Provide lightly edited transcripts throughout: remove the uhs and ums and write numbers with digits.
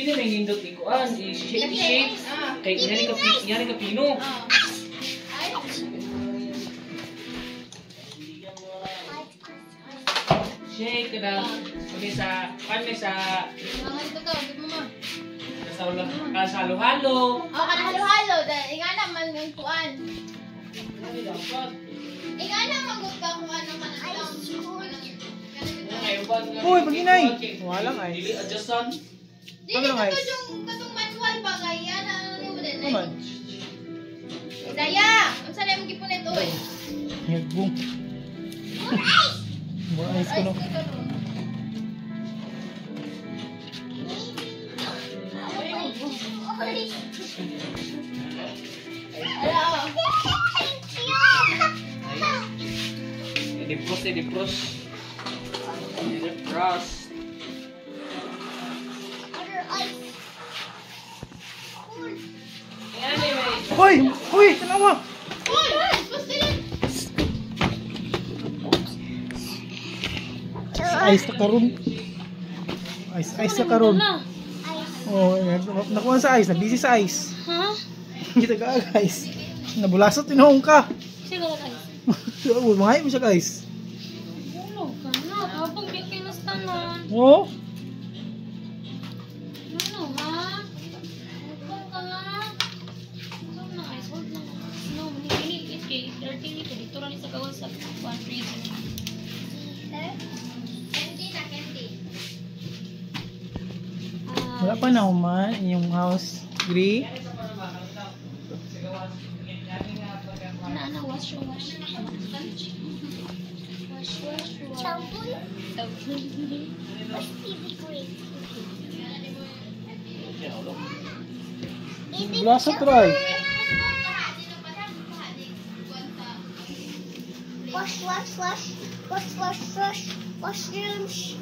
Dili may nindot ikuan, i-shake. Kay inani ka pino. Shake ka daw. Kami sa Mama dito ka, dito mo. sa halo-halo. Kana halo-halo dahil inga naman ng kuan. Kami dapat. Inga naman gud ka kung ano man ang Uy, paginay. Wala nga Dili adjustan. Dili ka yung katong manual ba kaya na ano mo din. naman. Daya, unsa na imong gipunit oy? Yagbong. Mura ice ko no. Di-pros. Uy, tanawa. Ice na karon. Ice na karon. Oh, nakuha sa ice, busy sa ice. Ha? Kita ka guys. Nabulasot tinahong ka. Siguro guys. Uy, mahayop mo siya guys. Ulo ka na. Habang di kayo nastanan. Oh. Ano ha? Habang ka nga. Hold na guys. Hold na. No, ini kay 30 dito. Dito rin sa gawa sa 1 reason. Wala pa na man yung house. Agree? Ano, wash. Bulasot try. Wash germs.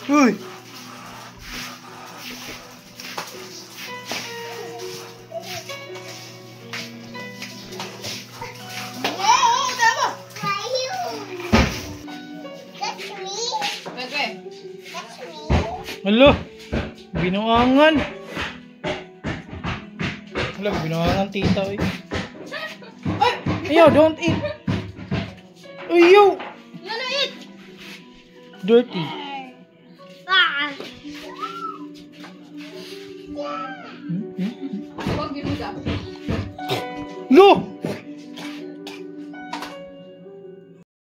Uy. Hello. Binuangan. Wala, binuangan tita. Ayaw, don't eat. Ayaw. Ano it? Dirty. Wag yun ka. Lo!